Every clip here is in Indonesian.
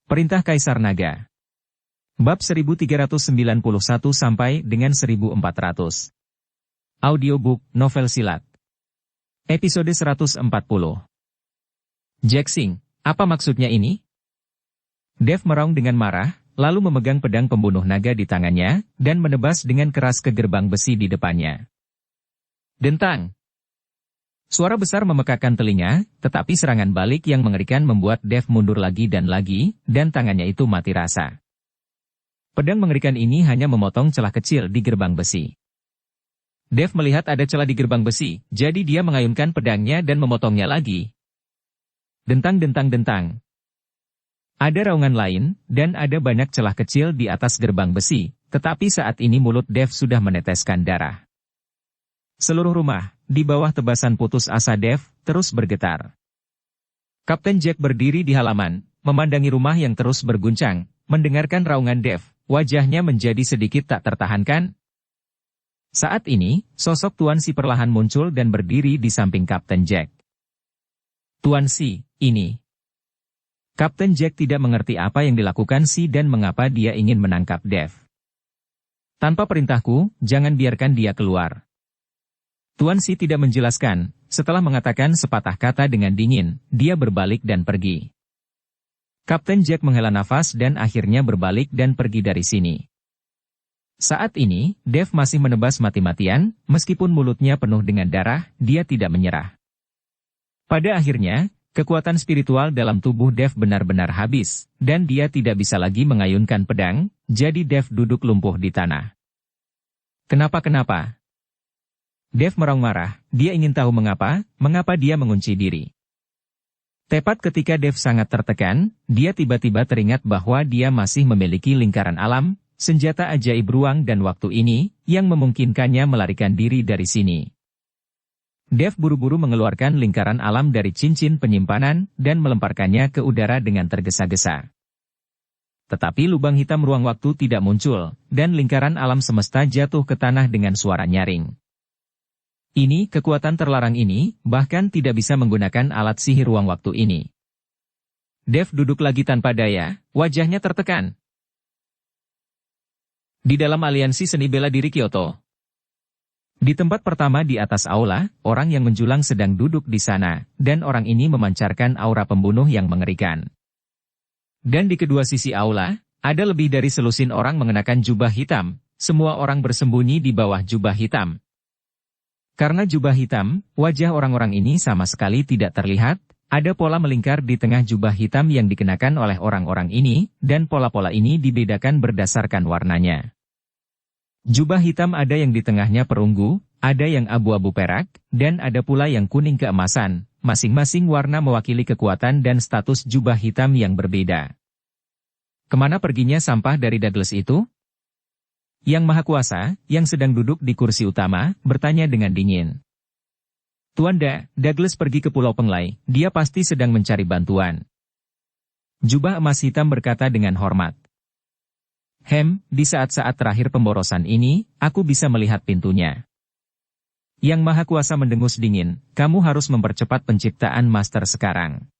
Perintah Kaisar Naga. Bab 1391 sampai dengan 1400. Audiobook Novel Silat. Episode 140. Jaxing, apa maksudnya ini? Dev meraung dengan marah, lalu memegang pedang pembunuh naga di tangannya, dan menebas dengan keras ke gerbang besi di depannya. Dentang! Suara besar memekakkan telinga, tetapi serangan balik yang mengerikan membuat Dev mundur lagi, dan tangannya itu mati rasa. Pedang mengerikan ini hanya memotong celah kecil di gerbang besi. Dev melihat ada celah di gerbang besi, jadi dia mengayunkan pedangnya dan memotongnya lagi. Dentang. Ada raungan lain, dan ada banyak celah kecil di atas gerbang besi, tetapi saat ini mulut Dev sudah meneteskan darah. Seluruh rumah, di bawah tebasan putus asa Dev, terus bergetar. Kapten Jack berdiri di halaman, memandangi rumah yang terus berguncang, mendengarkan raungan Dev, wajahnya menjadi sedikit tak tertahankan. Saat ini, sosok Tuan Si perlahan muncul dan berdiri di samping Kapten Jack. Tuan Si, ini. Kapten Jack tidak mengerti apa yang dilakukan Si dan mengapa dia ingin menangkap Dev. Tanpa perintahku, jangan biarkan dia keluar. Tuan Si tidak menjelaskan, setelah mengatakan sepatah kata dengan dingin, dia berbalik dan pergi. Kapten Jack menghela nafas dan akhirnya berbalik dan pergi dari sini. Saat ini, Dev masih menebas mati-matian, meskipun mulutnya penuh dengan darah, dia tidak menyerah. Pada akhirnya, kekuatan spiritual dalam tubuh Dev benar-benar habis, dan dia tidak bisa lagi mengayunkan pedang, jadi Dev duduk lumpuh di tanah. Kenapa? Dev meraung marah, dia ingin tahu mengapa dia mengunci diri. Tepat ketika Dev sangat tertekan, dia tiba-tiba teringat bahwa dia masih memiliki lingkaran alam, senjata ajaib ruang dan waktu ini, yang memungkinkannya melarikan diri dari sini. Dev buru-buru mengeluarkan lingkaran alam dari cincin penyimpanan, dan melemparkannya ke udara dengan tergesa-gesa. Tetapi lubang hitam ruang waktu tidak muncul, dan lingkaran alam semesta jatuh ke tanah dengan suara nyaring. Ini, kekuatan terlarang ini, bahkan tidak bisa menggunakan alat sihir ruang waktu ini. Dev duduk lagi tanpa daya, wajahnya tertekan. Di dalam aliansi seni bela diri Kyoto. Di tempat pertama di atas aula, orang yang menjulang sedang duduk di sana, dan orang ini memancarkan aura pembunuh yang mengerikan. Dan di kedua sisi aula, ada lebih dari selusin orang mengenakan jubah hitam, semua orang bersembunyi di bawah jubah hitam. Karena jubah hitam, wajah orang-orang ini sama sekali tidak terlihat, ada pola melingkar di tengah jubah hitam yang dikenakan oleh orang-orang ini, dan pola-pola ini dibedakan berdasarkan warnanya. Jubah hitam ada yang di tengahnya perunggu, ada yang abu-abu perak, dan ada pula yang kuning keemasan, masing-masing warna mewakili kekuatan dan status jubah hitam yang berbeda. Kemana perginya sampah dari Douglas itu? Yang Maha Kuasa, yang sedang duduk di kursi utama, bertanya dengan dingin. Tuan Douglas pergi ke Pulau Penglai, dia pasti sedang mencari bantuan. Jubah emas hitam berkata dengan hormat. Di saat-saat terakhir pemborosan ini, aku bisa melihat pintunya. Yang Maha Kuasa mendengus dingin, kamu harus mempercepat penciptaan master sekarang.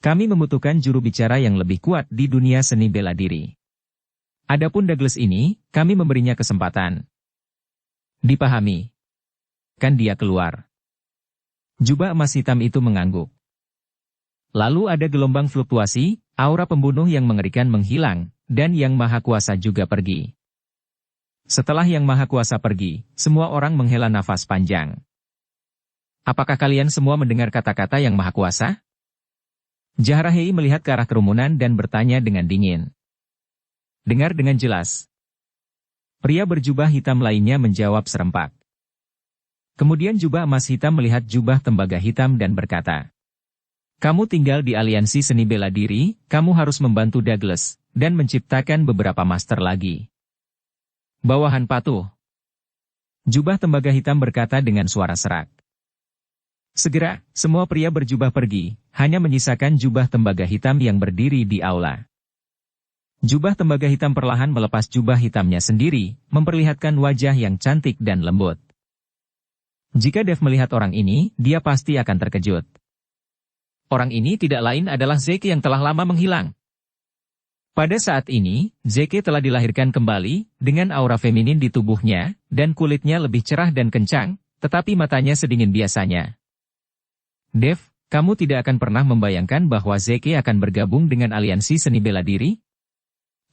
Kami membutuhkan juru bicara yang lebih kuat di dunia seni bela diri. Adapun Douglas ini, kami memberinya kesempatan. Dipahami. Kan dia keluar. Jubah emas hitam itu mengangguk. Lalu ada gelombang fluktuasi, aura pembunuh yang mengerikan menghilang, dan Yang Maha Kuasa juga pergi. Setelah Yang Maha Kuasa pergi, semua orang menghela nafas panjang. Apakah kalian semua mendengar kata-kata Yang Maha Kuasa? Jahrahei melihat ke arah kerumunan dan bertanya dengan dingin. Dengar dengan jelas. Pria berjubah hitam lainnya menjawab serempak. Kemudian jubah emas hitam melihat jubah tembaga hitam dan berkata, kamu tinggal di aliansi seni bela diri, kamu harus membantu Douglas, dan menciptakan beberapa master lagi. Bawahan patuh. Jubah tembaga hitam berkata dengan suara serak. Segera, semua pria berjubah pergi, hanya menyisakan jubah tembaga hitam yang berdiri di aula. Jubah tembaga hitam perlahan melepas jubah hitamnya sendiri, memperlihatkan wajah yang cantik dan lembut. Jika Dev melihat orang ini, dia pasti akan terkejut. Orang ini tidak lain adalah Zeke yang telah lama menghilang. Pada saat ini, Zeke telah dilahirkan kembali, dengan aura feminin di tubuhnya, dan kulitnya lebih cerah dan kencang, tetapi matanya sedingin biasanya. Dev, kamu tidak akan pernah membayangkan bahwa Zeke akan bergabung dengan aliansi seni bela diri?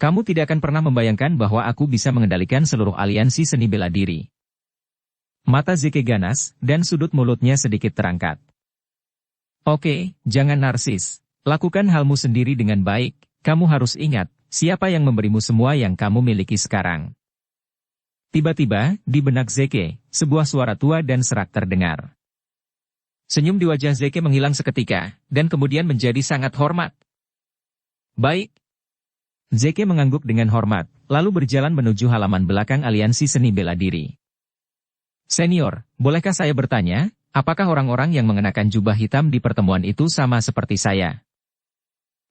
Kamu tidak akan pernah membayangkan bahwa aku bisa mengendalikan seluruh aliansi seni bela diri. Mata Zeke ganas, dan sudut mulutnya sedikit terangkat. Oke, jangan narsis. Lakukan halmu sendiri dengan baik. Kamu harus ingat, siapa yang memberimu semua yang kamu miliki sekarang. Tiba-tiba, di benak Zeke, sebuah suara tua dan serak terdengar. Senyum di wajah Zeke menghilang seketika, dan kemudian menjadi sangat hormat. Baik. Zeke mengangguk dengan hormat, lalu berjalan menuju halaman belakang aliansi seni bela diri. Senior, bolehkah saya bertanya, apakah orang-orang yang mengenakan jubah hitam di pertemuan itu sama seperti saya?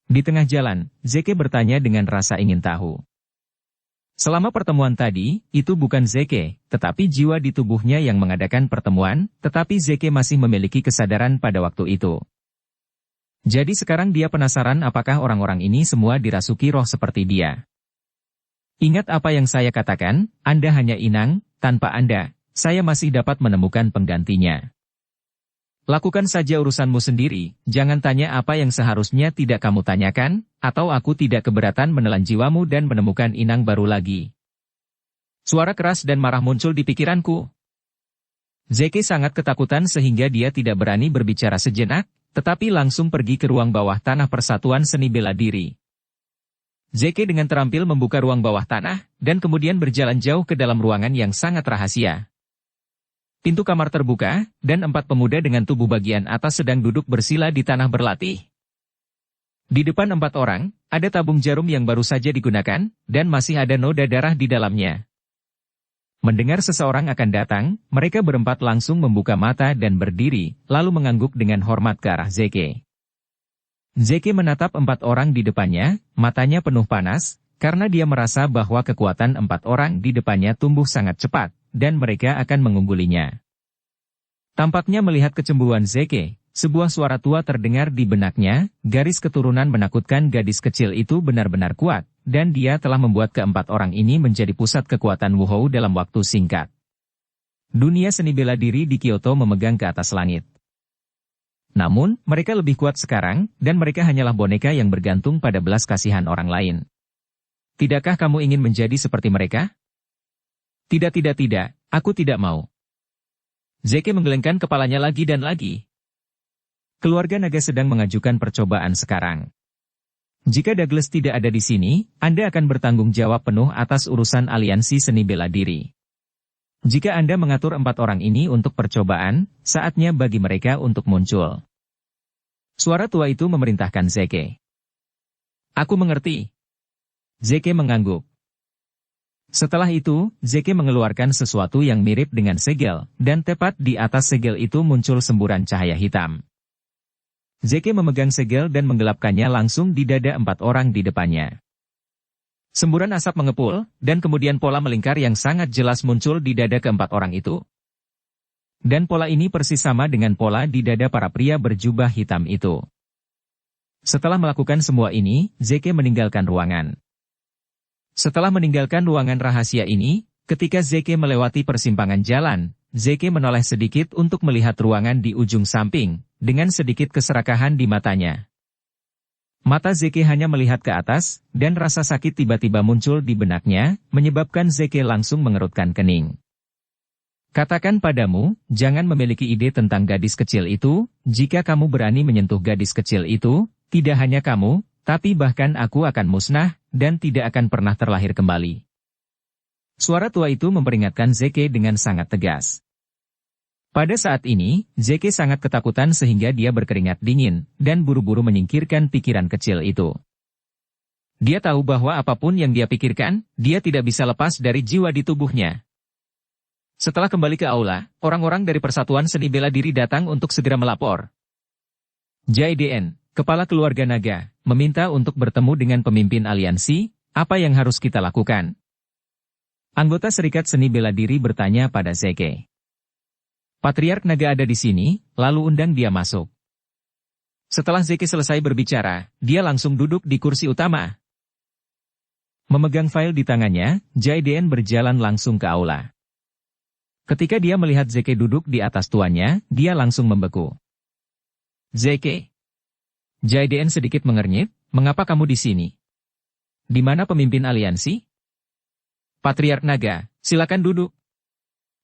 Di tengah jalan, Zeke bertanya dengan rasa ingin tahu. Selama pertemuan tadi, itu bukan Zeke, tetapi jiwa di tubuhnya yang mengadakan pertemuan, tetapi Zeke masih memiliki kesadaran pada waktu itu. Jadi sekarang dia penasaran apakah orang-orang ini semua dirasuki roh seperti dia. Ingat apa yang saya katakan, Anda hanya inang, tanpa Anda, saya masih dapat menemukan penggantinya. Lakukan saja urusanmu sendiri, jangan tanya apa yang seharusnya tidak kamu tanyakan, atau aku tidak keberatan menelan jiwamu dan menemukan inang baru lagi. Suara keras dan marah muncul di pikiranku. Zeke sangat ketakutan sehingga dia tidak berani berbicara sejenak, tetapi langsung pergi ke ruang bawah tanah Persatuan Seni Bela Diri. Zeke dengan terampil membuka ruang bawah tanah, dan kemudian berjalan jauh ke dalam ruangan yang sangat rahasia. Pintu kamar terbuka, dan 4 pemuda dengan tubuh bagian atas sedang duduk bersila di tanah berlatih. Di depan 4 orang, ada tabung jarum yang baru saja digunakan, dan masih ada noda darah di dalamnya. Mendengar seseorang akan datang, mereka berempat langsung membuka mata dan berdiri, lalu mengangguk dengan hormat ke arah Zeke. Zeke menatap 4 orang di depannya, matanya penuh panas, karena dia merasa bahwa kekuatan 4 orang di depannya tumbuh sangat cepat, dan mereka akan mengunggulinya. Tampaknya melihat kecemburuan Zeke, sebuah suara tua terdengar di benaknya, garis keturunan menakutkan gadis kecil itu benar-benar kuat, dan dia telah membuat ke-4 orang ini menjadi pusat kekuatan Wuhou dalam waktu singkat. Dunia seni bela diri di Kyoto memegang ke atas langit. Namun, mereka lebih kuat sekarang, dan mereka hanyalah boneka yang bergantung pada belas kasihan orang lain. Tidakkah kamu ingin menjadi seperti mereka? Tidak, aku tidak mau. Zeke menggelengkan kepalanya lagi dan lagi. Keluarga naga sedang mengajukan percobaan sekarang. Jika Douglas tidak ada di sini, Anda akan bertanggung jawab penuh atas urusan aliansi seni bela diri. Jika Anda mengatur 4 orang ini untuk percobaan, saatnya bagi mereka untuk muncul. Suara tua itu memerintahkan Zeke. Aku mengerti. Zeke mengangguk. Setelah itu, Zeke mengeluarkan sesuatu yang mirip dengan segel, dan tepat di atas segel itu muncul semburan cahaya hitam. Zeke memegang segel dan menggelapkannya langsung di dada 4 orang di depannya. Semburan asap mengepul, dan kemudian pola melingkar yang sangat jelas muncul di dada ke-4 orang itu. Dan pola ini persis sama dengan pola di dada para pria berjubah hitam itu. Setelah melakukan semua ini, Zeke meninggalkan ruangan. Setelah meninggalkan ruangan rahasia ini, ketika Zeke melewati persimpangan jalan, Zeke menoleh sedikit untuk melihat ruangan di ujung samping, dengan sedikit keserakahan di matanya. Mata Zeke hanya melihat ke atas, dan rasa sakit tiba-tiba muncul di benaknya, menyebabkan Zeke langsung mengerutkan kening. Katakan padamu, jangan memiliki ide tentang gadis kecil itu, jika kamu berani menyentuh gadis kecil itu, tidak hanya kamu, tapi bahkan aku akan musnah, dan tidak akan pernah terlahir kembali. Suara tua itu memperingatkan Zeke dengan sangat tegas. Pada saat ini, Zeke sangat ketakutan sehingga dia berkeringat dingin, dan buru-buru menyingkirkan pikiran kecil itu. Dia tahu bahwa apapun yang dia pikirkan, dia tidak bisa lepas dari jiwa di tubuhnya. Setelah kembali ke aula, orang-orang dari Persatuan Seni Bela Diri datang untuk segera melapor. JDN, Kepala Keluarga Naga, meminta untuk bertemu dengan pemimpin aliansi, apa yang harus kita lakukan? Anggota Serikat Seni Bela Diri bertanya pada Zeke. Patriark Naga ada di sini, lalu undang dia masuk. Setelah Zeke selesai berbicara, dia langsung duduk di kursi utama. Memegang file di tangannya, Jaiden berjalan langsung ke aula. Ketika dia melihat Zeke duduk di atas tuannya, dia langsung membeku. Zeke. Jaiden sedikit mengernyit, mengapa kamu di sini? Di mana pemimpin aliansi? Patriark Naga, silakan duduk.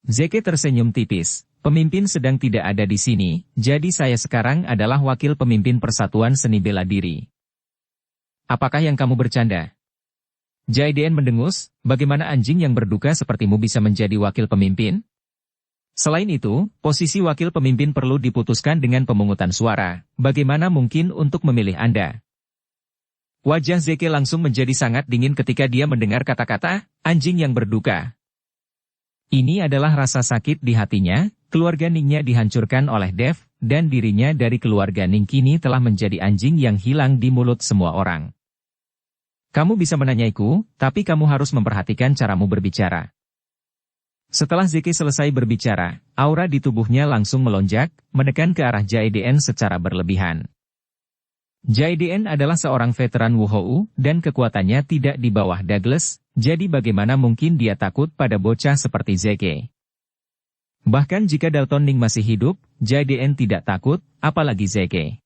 Zeke tersenyum tipis. Pemimpin sedang tidak ada di sini, jadi saya sekarang adalah wakil pemimpin Persatuan Seni Bela Diri. Apakah yang kamu bercanda? Jaiden mendengus, bagaimana anjing yang berduka sepertimu bisa menjadi wakil pemimpin? Selain itu, posisi wakil pemimpin perlu diputuskan dengan pemungutan suara. Bagaimana mungkin untuk memilih Anda? Wajah Zeke langsung menjadi sangat dingin ketika dia mendengar kata-kata, anjing yang berduka. Ini adalah rasa sakit di hatinya, keluarga Ningnya dihancurkan oleh Dev, dan dirinya dari keluarga Ning kini telah menjadi anjing yang hilang di mulut semua orang. Kamu bisa menanyaiku, tapi kamu harus memperhatikan caramu berbicara. Setelah Zeke selesai berbicara, aura di tubuhnya langsung melonjak, menekan ke arah Jaiden secara berlebihan. Jaiden adalah seorang veteran Wuhou, dan kekuatannya tidak di bawah Douglas, jadi bagaimana mungkin dia takut pada bocah seperti Zeke. Bahkan jika Dalton Ning masih hidup, Jaiden tidak takut, apalagi Zeke.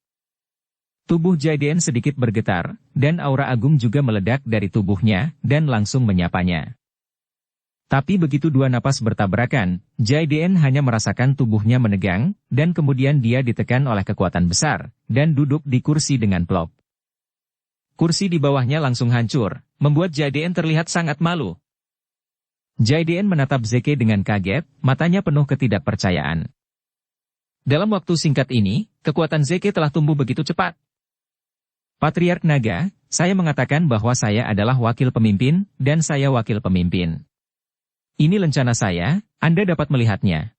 Tubuh Jaiden sedikit bergetar, dan aura agung juga meledak dari tubuhnya, dan langsung menyapanya. Tapi begitu dua napas bertabrakan, Jaiden hanya merasakan tubuhnya menegang, dan kemudian dia ditekan oleh kekuatan besar, dan duduk di kursi dengan plop. Kursi di bawahnya langsung hancur, membuat Jaiden terlihat sangat malu. Jaiden menatap Zeke dengan kaget, matanya penuh ketidakpercayaan. Dalam waktu singkat ini, kekuatan Zeke telah tumbuh begitu cepat. Patriark Naga, saya mengatakan bahwa saya adalah wakil pemimpin, dan saya wakil pemimpin. Ini lencana saya, Anda dapat melihatnya.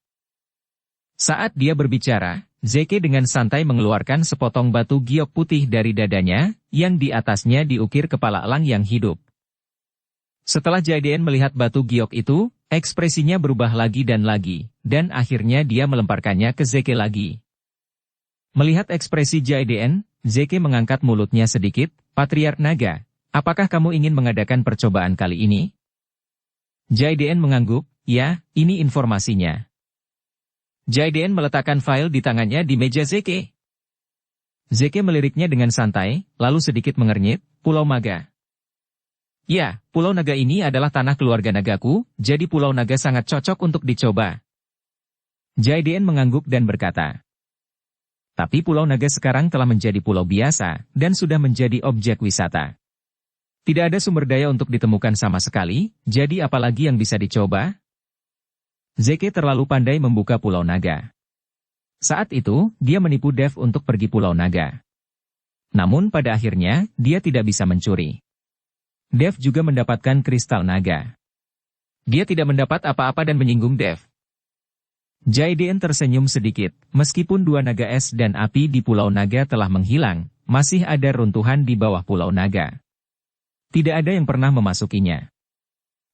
Saat dia berbicara, Zeke dengan santai mengeluarkan sepotong batu giok putih dari dadanya, yang di atasnya diukir kepala elang yang hidup. Setelah Jaiden melihat batu giok itu, ekspresinya berubah lagi, dan akhirnya dia melemparkannya ke Zeke lagi. Melihat ekspresi Jaiden, Zeke mengangkat mulutnya sedikit, Patriark Naga, apakah kamu ingin mengadakan percobaan kali ini? Jaiden mengangguk, ya, ini informasinya. Jaiden meletakkan file di tangannya di meja Zeke. Zeke meliriknya dengan santai, lalu sedikit mengernyit, Pulau Naga. Ya, Pulau Naga ini adalah tanah keluarga nagaku, jadi Pulau Naga sangat cocok untuk dicoba. Jaiden mengangguk dan berkata. Tapi Pulau Naga sekarang telah menjadi pulau biasa, dan sudah menjadi objek wisata. Tidak ada sumber daya untuk ditemukan sama sekali, jadi apalagi yang bisa dicoba? Zeke terlalu pandai membuka Pulau Naga. Saat itu, dia menipu Dev untuk pergi Pulau Naga. Namun pada akhirnya, dia tidak bisa mencuri. Dev juga mendapatkan kristal naga. Dia tidak mendapat apa-apa dan menyinggung Dev. Jaiden tersenyum sedikit, meskipun dua naga es dan api di Pulau Naga telah menghilang, masih ada runtuhan di bawah Pulau Naga. Tidak ada yang pernah memasukinya.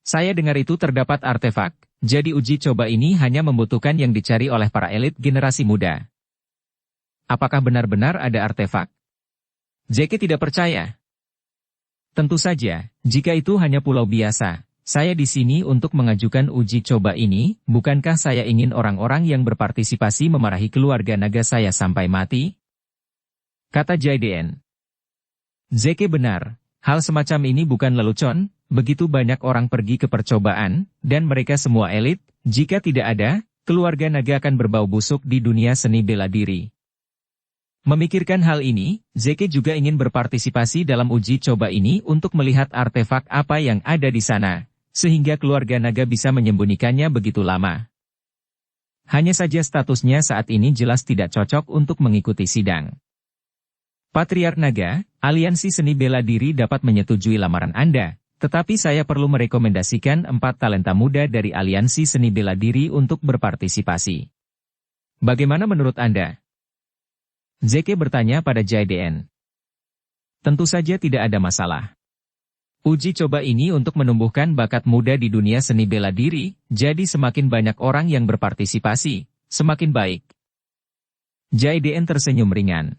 Saya dengar itu terdapat artefak, jadi uji coba ini hanya membutuhkan yang dicari oleh para elit generasi muda. Apakah benar-benar ada artefak? Zeke tidak percaya. Tentu saja, jika itu hanya pulau biasa, saya di sini untuk mengajukan uji coba ini, bukankah saya ingin orang-orang yang berpartisipasi memarahi keluarga naga saya sampai mati? Kata Jaiden. Zeke benar. Hal semacam ini bukan lelucon, begitu banyak orang pergi ke percobaan, dan mereka semua elit, jika tidak ada, keluarga naga akan berbau busuk di dunia seni bela diri. Memikirkan hal ini, Zeke juga ingin berpartisipasi dalam uji coba ini untuk melihat artefak apa yang ada di sana, sehingga keluarga naga bisa menyembunyikannya begitu lama. Hanya saja statusnya saat ini jelas tidak cocok untuk mengikuti sidang. Patriark Naga, Aliansi Seni Bela Diri dapat menyetujui lamaran Anda, tetapi saya perlu merekomendasikan 4 talenta muda dari Aliansi Seni Bela Diri untuk berpartisipasi. Bagaimana menurut Anda? Zeke bertanya pada Jaiden. Tentu saja tidak ada masalah. Uji coba ini untuk menumbuhkan bakat muda di dunia seni bela diri, jadi semakin banyak orang yang berpartisipasi, semakin baik. Jaiden tersenyum ringan.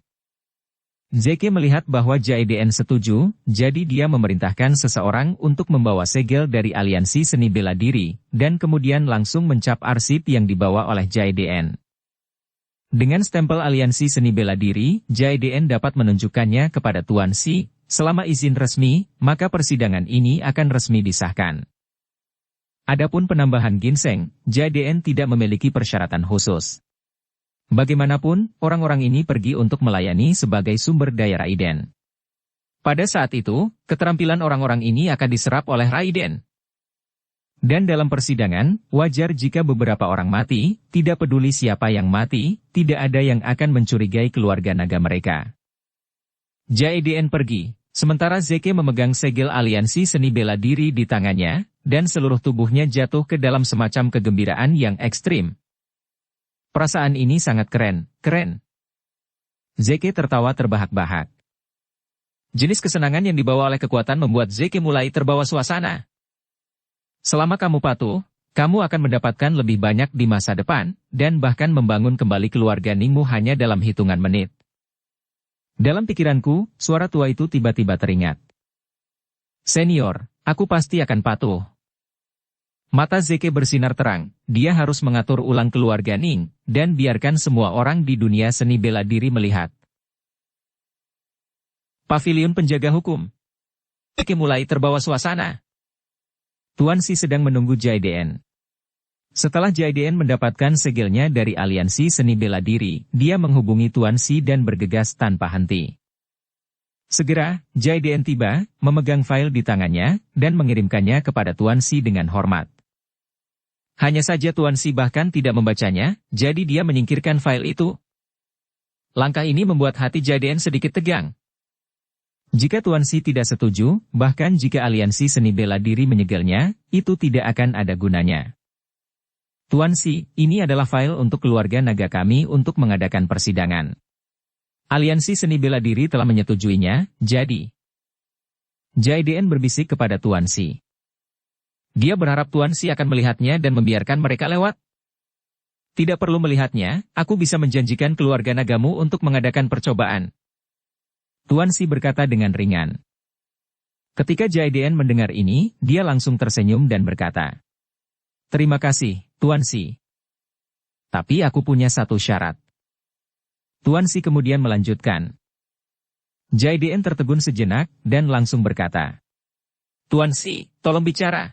Zeke melihat bahwa Jaiden setuju, jadi dia memerintahkan seseorang untuk membawa segel dari aliansi seni bela diri, dan kemudian langsung mencap arsip yang dibawa oleh Jaiden. Dengan stempel aliansi seni bela diri, Jaiden dapat menunjukkannya kepada Tuan Si. Selama izin resmi, maka persidangan ini akan resmi disahkan. Adapun penambahan ginseng, Jaiden tidak memiliki persyaratan khusus. Bagaimanapun, orang-orang ini pergi untuk melayani sebagai sumber daya Raiden. Pada saat itu, keterampilan orang-orang ini akan diserap oleh Raiden. Dan dalam persidangan, wajar jika beberapa orang mati, tidak peduli siapa yang mati, tidak ada yang akan mencurigai keluarga naga mereka. Jaiden pergi, sementara Zeke memegang segel aliansi seni bela diri di tangannya, dan seluruh tubuhnya jatuh ke dalam semacam kegembiraan yang ekstrim. Perasaan ini sangat keren. Zeke tertawa terbahak-bahak. Jenis kesenangan yang dibawa oleh kekuatan membuat Zeke mulai terbawa suasana. Selama kamu patuh, kamu akan mendapatkan lebih banyak di masa depan, dan bahkan membangun kembali keluarga Ningmu hanya dalam hitungan menit. Dalam pikiranku, suara tua itu tiba-tiba teringat. Senior, aku pasti akan patuh. Mata Zeke bersinar terang, dia harus mengatur ulang keluarga Ning, dan biarkan semua orang di dunia seni bela diri melihat. Paviliun penjaga hukum. Zeke mulai terbawa suasana. Tuan Si sedang menunggu Jaiden. Setelah Jaiden mendapatkan segelnya dari aliansi seni bela diri, dia menghubungi Tuan Si dan bergegas tanpa henti. Segera, Jaiden tiba, memegang file di tangannya, dan mengirimkannya kepada Tuan Si dengan hormat. Hanya saja Tuan Si bahkan tidak membacanya, jadi dia menyingkirkan file itu. Langkah ini membuat hati Jaiden sedikit tegang. Jika Tuan Si tidak setuju, bahkan jika aliansi seni bela diri menyegelnya, itu tidak akan ada gunanya. Tuan Si, ini adalah file untuk keluarga naga kami untuk mengadakan persidangan. Aliansi seni bela diri telah menyetujuinya, jadi. Jaiden berbisik kepada Tuan Si. Dia berharap Tuan Si akan melihatnya dan membiarkan mereka lewat. Tidak perlu melihatnya, aku bisa menjanjikan keluarga nagamu untuk mengadakan percobaan. Tuan Si berkata dengan ringan. Ketika Jaiden mendengar ini, dia langsung tersenyum dan berkata, "Terima kasih, Tuan Si. Tapi aku punya satu syarat." Tuan Si kemudian melanjutkan. Jaiden tertegun sejenak, dan langsung berkata, "Tuan Si, tolong bicara."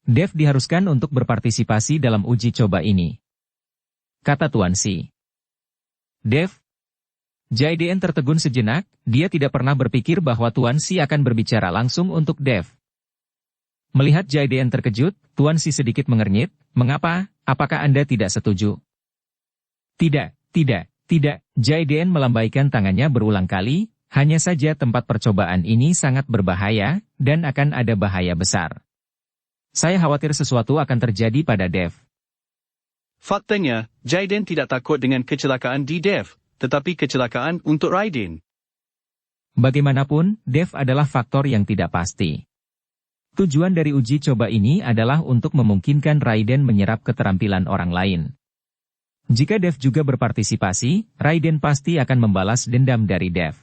Dev diharuskan untuk berpartisipasi dalam uji coba ini, kata Tuan Si. Dev? Jaiden tertegun sejenak, dia tidak pernah berpikir bahwa Tuan Si akan berbicara langsung untuk Dev. Melihat Jaiden terkejut, Tuan Si sedikit mengernyit, "Mengapa? Apakah Anda tidak setuju?" Tidak. Jaiden melambaikan tangannya berulang kali, hanya saja tempat percobaan ini sangat berbahaya, dan akan ada bahaya besar. Saya khawatir sesuatu akan terjadi pada Dev. Faktanya, Jaiden tidak takut dengan kecelakaan di Dev, tetapi kecelakaan untuk Raiden. Bagaimanapun, Dev adalah faktor yang tidak pasti. Tujuan dari uji coba ini adalah untuk memungkinkan Raiden menyerap keterampilan orang lain. Jika Dev juga berpartisipasi, Raiden pasti akan membalas dendam dari Dev.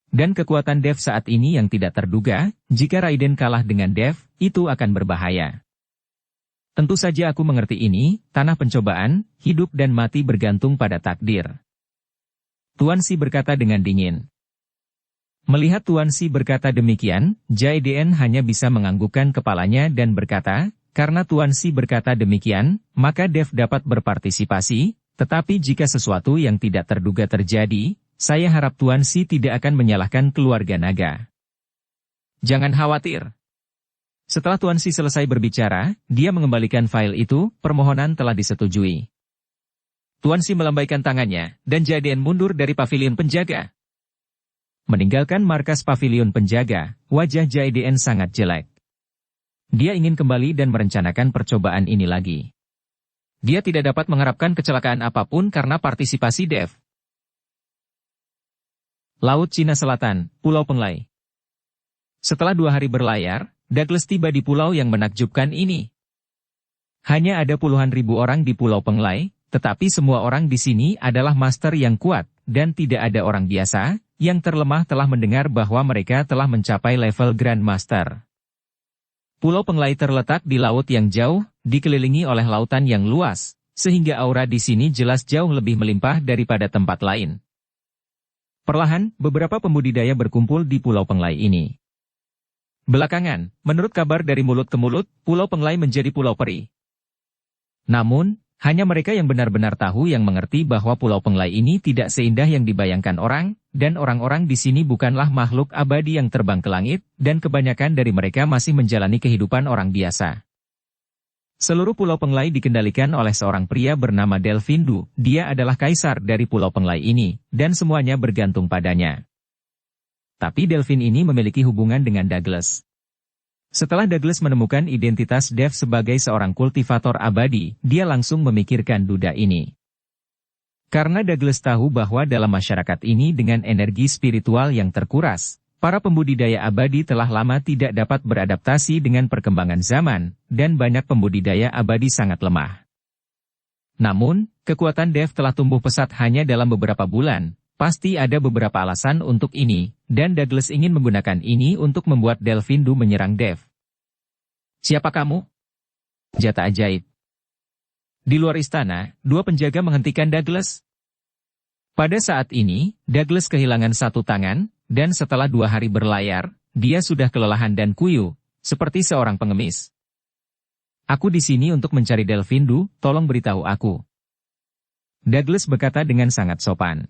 Dan kekuatan Dev saat ini yang tidak terduga, jika Raiden kalah dengan Dev, itu akan berbahaya. Tentu saja aku mengerti ini, tanah pencobaan, hidup dan mati bergantung pada takdir. Tuan Si berkata dengan dingin. Melihat Tuan Si berkata demikian, Jaiden hanya bisa menganggukkan kepalanya dan berkata, karena Tuan Si berkata demikian, maka Dev dapat berpartisipasi, tetapi jika sesuatu yang tidak terduga terjadi, saya harap Tuan Si tidak akan menyalahkan keluarga naga. Jangan khawatir. Setelah Tuan Si selesai berbicara, dia mengembalikan file itu, permohonan telah disetujui. Tuan Si melambaikan tangannya, dan Jaiden mundur dari pavilion penjaga. Meninggalkan markas pavilion penjaga, wajah Jaiden sangat jelek. Dia ingin kembali dan merencanakan percobaan ini lagi. Dia tidak dapat mengharapkan kecelakaan apapun karena partisipasi Dev. Laut Cina Selatan, Pulau Penglai. Setelah 2 hari berlayar, Douglas tiba di pulau yang menakjubkan ini. Hanya ada puluhan ribu orang di Pulau Penglai, tetapi semua orang di sini adalah master yang kuat, dan tidak ada orang biasa yang terlemah telah mendengar bahwa mereka telah mencapai level Grandmaster. Pulau Penglai terletak di laut yang jauh, dikelilingi oleh lautan yang luas, sehingga aura di sini jelas jauh lebih melimpah daripada tempat lain. Perlahan, beberapa pembudidaya berkumpul di Pulau Penglai ini. Belakangan, menurut kabar dari mulut ke mulut, Pulau Penglai menjadi pulau peri. Namun, hanya mereka yang benar-benar tahu yang mengerti bahwa Pulau Penglai ini tidak seindah yang dibayangkan orang, dan orang-orang di sini bukanlah makhluk abadi yang terbang ke langit, dan kebanyakan dari mereka masih menjalani kehidupan orang biasa. Seluruh Pulau Penglai dikendalikan oleh seorang pria bernama Delfindu. Dia adalah kaisar dari Pulau Penglai ini, dan semuanya bergantung padanya. Tapi Delfin ini memiliki hubungan dengan Douglas. Setelah Douglas menemukan identitas Dev sebagai seorang kultivator abadi, dia langsung memikirkan duda ini. Karena Douglas tahu bahwa dalam masyarakat ini dengan energi spiritual yang terkuras, para pembudidaya abadi telah lama tidak dapat beradaptasi dengan perkembangan zaman, dan banyak pembudidaya abadi sangat lemah. Namun, kekuatan Dev telah tumbuh pesat hanya dalam beberapa bulan. Pasti ada beberapa alasan untuk ini, dan Douglas ingin menggunakan ini untuk membuat Delfindu menyerang Dev. Siapa kamu? Senjata ajaib. Di luar istana, dua penjaga menghentikan Douglas. Pada saat ini, Douglas kehilangan satu tangan, dan setelah 2 hari berlayar, dia sudah kelelahan dan kuyup, seperti seorang pengemis. Aku di sini untuk mencari Delfindu, tolong beritahu aku. Douglas berkata dengan sangat sopan.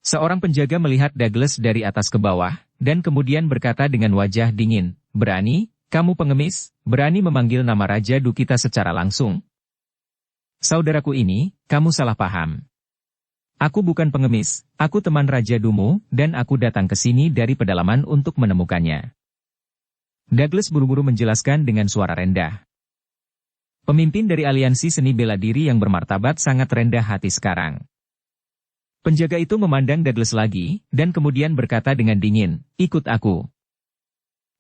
Seorang penjaga melihat Douglas dari atas ke bawah, dan kemudian berkata dengan wajah dingin, "Berani, kamu pengemis, berani memanggil nama Raja Du kita secara langsung?" Saudaraku ini, kamu salah paham. Aku bukan pengemis, aku teman Raja Dumu, dan aku datang ke sini dari pedalaman untuk menemukannya. Douglas buru-buru menjelaskan dengan suara rendah. Pemimpin dari aliansi seni bela diri yang bermartabat sangat rendah hati sekarang. Penjaga itu memandang Douglas lagi, dan kemudian berkata dengan dingin, "Ikut aku."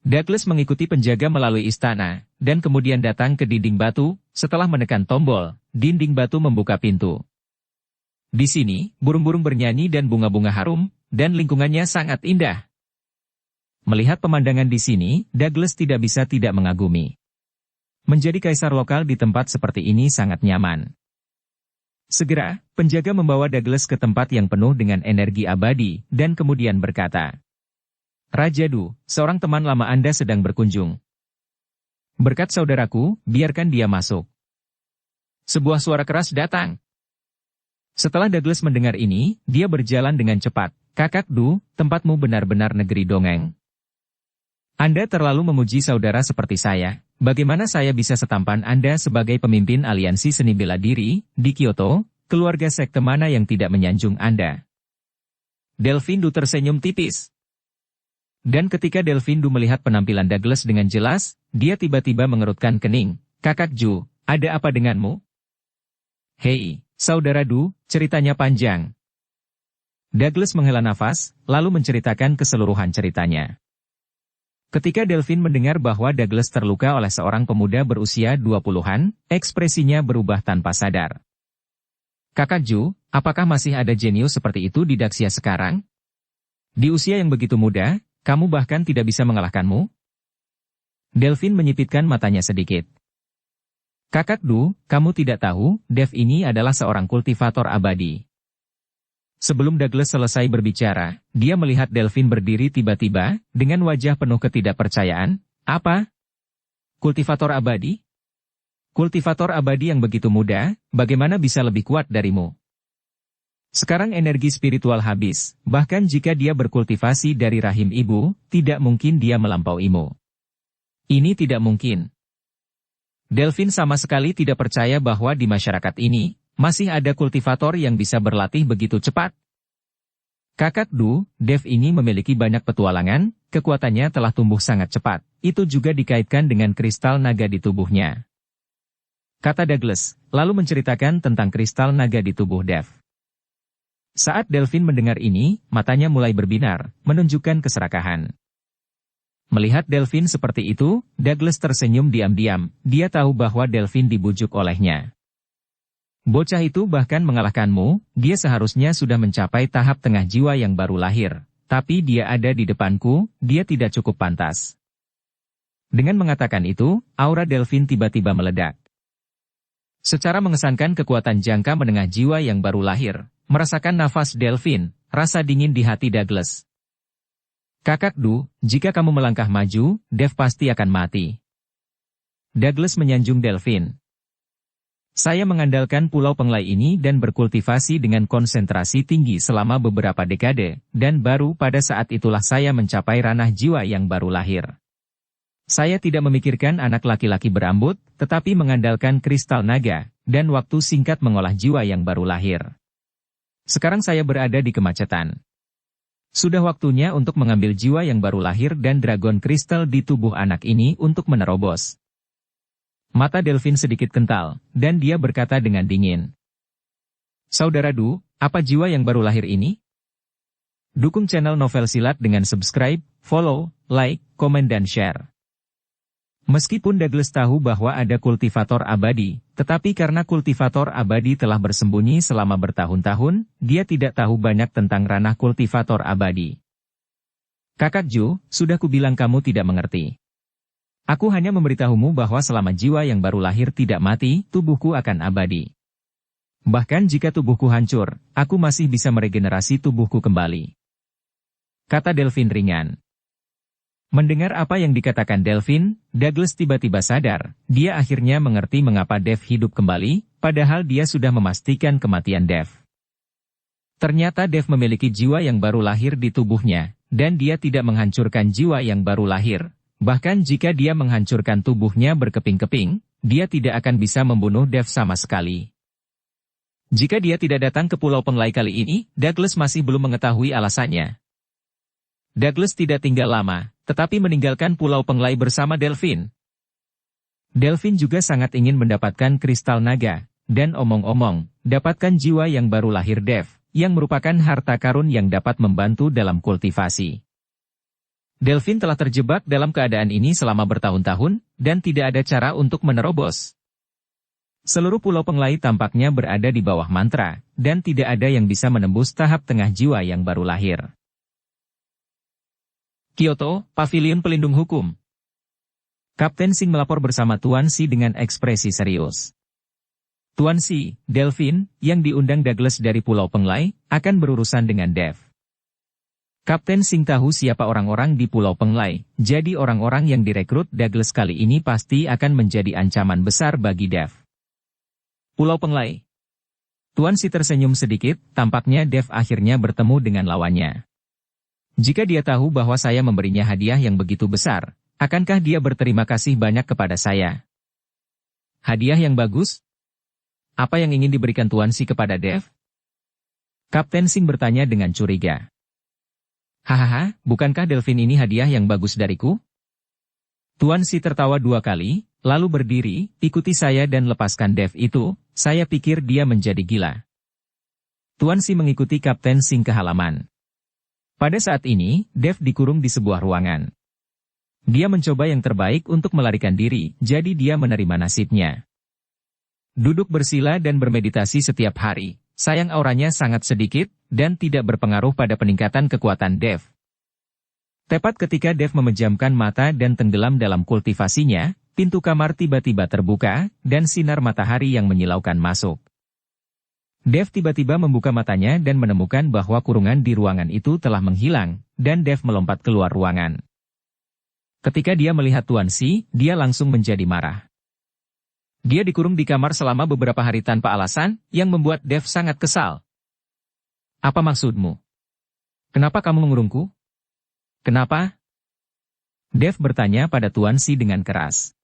Douglas mengikuti penjaga melalui istana, dan kemudian datang ke dinding batu. Setelah menekan tombol, dinding batu membuka pintu. Di sini, burung-burung bernyanyi dan bunga-bunga harum, dan lingkungannya sangat indah. Melihat pemandangan di sini, Douglas tidak bisa tidak mengagumi. Menjadi kaisar lokal di tempat seperti ini sangat nyaman. Segera, penjaga membawa Douglas ke tempat yang penuh dengan energi abadi, dan kemudian berkata, "Raja Du, seorang teman lama Anda sedang berkunjung. Berkat saudaraku, biarkan dia masuk." Sebuah suara keras datang. Setelah Douglas mendengar ini, dia berjalan dengan cepat. "Kakak Du, tempatmu benar-benar negeri dongeng. Anda terlalu memuji saudara seperti saya. Bagaimana saya bisa setampan Anda sebagai pemimpin aliansi seni bela diri di Kyoto, keluarga sekte mana yang tidak menyanjung Anda?" Delfindu tersenyum tipis. Dan ketika Delfindu melihat penampilan Douglas dengan jelas, dia tiba-tiba mengerutkan kening. "Kakak Ju, ada apa denganmu?" "Hei, saudara Du, ceritanya panjang." Douglas menghela nafas, lalu menceritakan keseluruhan ceritanya. Ketika Delfin mendengar bahwa Douglas terluka oleh seorang pemuda berusia 20-an, ekspresinya berubah tanpa sadar. "Kakak Ju, apakah masih ada jenius seperti itu di Daxia sekarang? Di usia yang begitu muda, kamu bahkan tidak bisa mengalahkanmu?" Delfin menyipitkan matanya sedikit. "Kakak Du, kamu tidak tahu, Dev ini adalah seorang kultivator abadi." Sebelum Douglas selesai berbicara, dia melihat Delfin berdiri tiba-tiba, dengan wajah penuh ketidakpercayaan. "Apa? Kultivator abadi? Kultivator abadi yang begitu muda, bagaimana bisa lebih kuat darimu? Sekarang energi spiritual habis, bahkan jika dia berkultivasi dari rahim ibu, tidak mungkin dia melampauimu. Ini tidak mungkin." Delfin sama sekali tidak percaya bahwa di masyarakat ini, masih ada kultivator yang bisa berlatih begitu cepat. "Kakak Du, Dev ini memiliki banyak petualangan, kekuatannya telah tumbuh sangat cepat, itu juga dikaitkan dengan kristal naga di tubuhnya," kata Douglas, lalu menceritakan tentang kristal naga di tubuh Dev. Saat Delfin mendengar ini, matanya mulai berbinar, menunjukkan keserakahan. Melihat Delfin seperti itu, Douglas tersenyum diam-diam, dia tahu bahwa Delfin dibujuk olehnya. Bocah itu bahkan mengalahkanmu, dia seharusnya sudah mencapai tahap tengah jiwa yang baru lahir. Tapi dia ada di depanku, dia tidak cukup pantas. Dengan mengatakan itu, aura Delphine tiba-tiba meledak. Secara mengesankan kekuatan jangka menengah jiwa yang baru lahir, merasakan nafas Delphine, rasa dingin di hati Douglas. Kakak Du, jika kamu melangkah maju, Dev pasti akan mati. Douglas menyanjung Delphine. Saya mengandalkan Pulau Penglai ini dan berkultivasi dengan konsentrasi tinggi selama beberapa dekade, dan baru pada saat itulah saya mencapai ranah jiwa yang baru lahir. Saya tidak memikirkan anak laki-laki berambut, tetapi mengandalkan kristal naga, dan waktu singkat mengolah jiwa yang baru lahir. Sekarang saya berada di kemacetan. Sudah waktunya untuk mengambil jiwa yang baru lahir dan dragon kristal di tubuh anak ini untuk menerobos. Mata Delphine sedikit kental, dan dia berkata dengan dingin. Saudara Du, apa jiwa yang baru lahir ini? Dukung channel Novel Silat dengan subscribe, follow, like, komen dan share. Meskipun Douglas tahu bahwa ada kultivator abadi, tetapi karena kultivator abadi telah bersembunyi selama bertahun-tahun, dia tidak tahu banyak tentang ranah kultivator abadi. Kakak Ju, sudah kubilang kamu tidak mengerti. Aku hanya memberitahumu bahwa selama jiwa yang baru lahir tidak mati, tubuhku akan abadi. Bahkan jika tubuhku hancur, aku masih bisa meregenerasi tubuhku kembali. Kata Delphine ringan. Mendengar apa yang dikatakan Delphine, Douglas tiba-tiba sadar, dia akhirnya mengerti mengapa Dev hidup kembali, padahal dia sudah memastikan kematian Dev. Ternyata Dev memiliki jiwa yang baru lahir di tubuhnya, dan dia tidak menghancurkan jiwa yang baru lahir. Bahkan jika dia menghancurkan tubuhnya berkeping-keping, dia tidak akan bisa membunuh Dev sama sekali. Jika dia tidak datang ke Pulau Penglai kali ini, Douglas masih belum mengetahui alasannya. Douglas tidak tinggal lama, tetapi meninggalkan Pulau Penglai bersama Delphine. Delphine juga sangat ingin mendapatkan kristal naga, dan omong-omong, dapatkan jiwa yang baru lahir Dev, yang merupakan harta karun yang dapat membantu dalam kultivasi. Delphine telah terjebak dalam keadaan ini selama bertahun-tahun, dan tidak ada cara untuk menerobos. Seluruh Pulau Penglai tampaknya berada di bawah mantra, dan tidak ada yang bisa menembus tahap tengah jiwa yang baru lahir. Kyoto, Pavilion Pelindung Hukum. Kapten Singh melapor bersama Tuan Si dengan ekspresi serius. Tuan Si, Delphine, yang diundang Douglas dari Pulau Penglai, akan berurusan dengan Dev. Kapten Singh tahu siapa orang-orang di Pulau Penglai, jadi orang-orang yang direkrut Douglas kali ini pasti akan menjadi ancaman besar bagi Dev. Pulau Penglai. Tuan Si tersenyum sedikit, tampaknya Dev akhirnya bertemu dengan lawannya. Jika dia tahu bahwa saya memberinya hadiah yang begitu besar, akankah dia berterima kasih banyak kepada saya? Hadiah yang bagus? Apa yang ingin diberikan Tuan Si kepada Dev? Kapten Singh bertanya dengan curiga. Hahaha, bukankah Delphine ini hadiah yang bagus dariku? Tuan Si tertawa 2 kali, lalu berdiri, ikuti saya dan lepaskan Dev itu, saya pikir dia menjadi gila. Tuan Si mengikuti Kapten Singh ke halaman. Pada saat ini, Dev dikurung di sebuah ruangan. Dia mencoba yang terbaik untuk melarikan diri, jadi dia menerima nasibnya. Duduk bersila dan bermeditasi setiap hari, sayang auranya sangat sedikit, dan tidak berpengaruh pada peningkatan kekuatan Dev. Tepat ketika Dev memejamkan mata dan tenggelam dalam kultivasinya, pintu kamar tiba-tiba terbuka, dan sinar matahari yang menyilaukan masuk. Dev tiba-tiba membuka matanya dan menemukan bahwa kurungan di ruangan itu telah menghilang, dan Dev melompat keluar ruangan. Ketika dia melihat Tuan Si, dia langsung menjadi marah. Dia dikurung di kamar selama beberapa hari tanpa alasan, yang membuat Dev sangat kesal. Apa maksudmu? Kenapa kamu mengurungku? Kenapa? Dev bertanya pada Tuan Si dengan keras.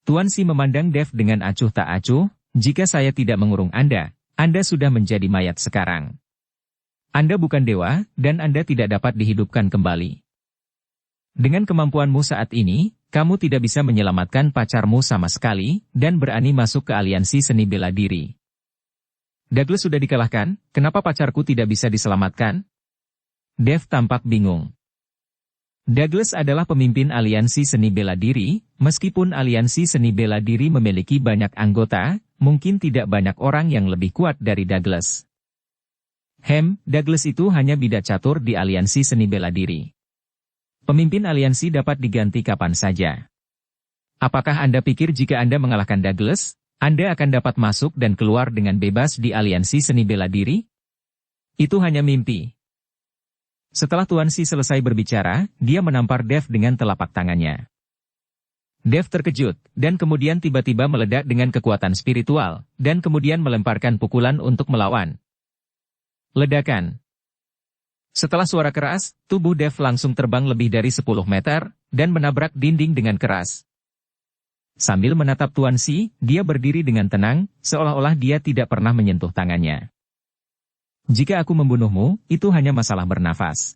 Tuan Si memandang Dev dengan acuh tak acuh, jika saya tidak mengurung Anda sudah menjadi mayat sekarang. Anda bukan dewa, dan Anda tidak dapat dihidupkan kembali. Dengan kemampuanmu saat ini, kamu tidak bisa menyelamatkan pacarmu sama sekali, dan berani masuk ke aliansi seni bela diri. Douglas sudah dikalahkan, kenapa pacarku tidak bisa diselamatkan? Dev tampak bingung. Douglas adalah pemimpin aliansi seni bela diri, meskipun aliansi seni bela diri memiliki banyak anggota, mungkin tidak banyak orang yang lebih kuat dari Douglas. Douglas itu hanya bidak catur di aliansi seni bela diri. Pemimpin aliansi dapat diganti kapan saja. Apakah Anda pikir jika Anda mengalahkan Douglas, Anda akan dapat masuk dan keluar dengan bebas di aliansi seni bela diri? Itu hanya mimpi. Setelah Tuan Si selesai berbicara, dia menampar Dev dengan telapak tangannya. Dev terkejut, dan kemudian tiba-tiba meledak dengan kekuatan spiritual, dan kemudian melemparkan pukulan untuk melawan. Ledakan. Setelah suara keras, tubuh Dev langsung terbang lebih dari 10 meter, dan menabrak dinding dengan keras. Sambil menatap Tuan Si, dia berdiri dengan tenang, seolah-olah dia tidak pernah menyentuh tangannya. Jika aku membunuhmu, itu hanya masalah bernafas.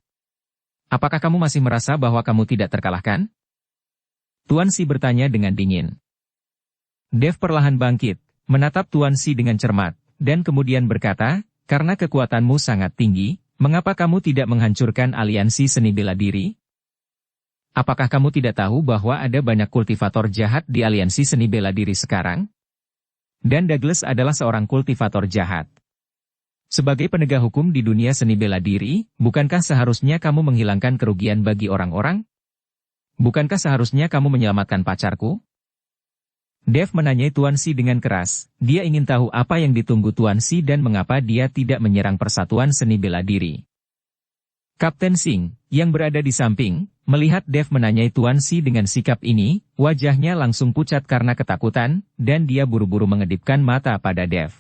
Apakah kamu masih merasa bahwa kamu tidak terkalahkan? Tuan Si bertanya dengan dingin. Dev perlahan bangkit, menatap Tuan Si dengan cermat, dan kemudian berkata, karena kekuatanmu sangat tinggi, mengapa kamu tidak menghancurkan aliansi seni bela diri? Apakah kamu tidak tahu bahwa ada banyak kultivator jahat di aliansi seni bela diri sekarang? Dan Douglas adalah seorang kultivator jahat. Sebagai penegak hukum di dunia seni bela diri, bukankah seharusnya kamu menghilangkan kerugian bagi orang-orang? Bukankah seharusnya kamu menyelamatkan pacarku? Dev menanyai Tuan Si dengan keras. Dia ingin tahu apa yang ditunggu Tuan Si dan mengapa dia tidak menyerang persatuan seni bela diri. Kapten Singh, yang berada di samping, melihat Dev menanyai Tuan Si dengan sikap ini, wajahnya langsung pucat karena ketakutan, dan dia buru-buru mengedipkan mata pada Dev.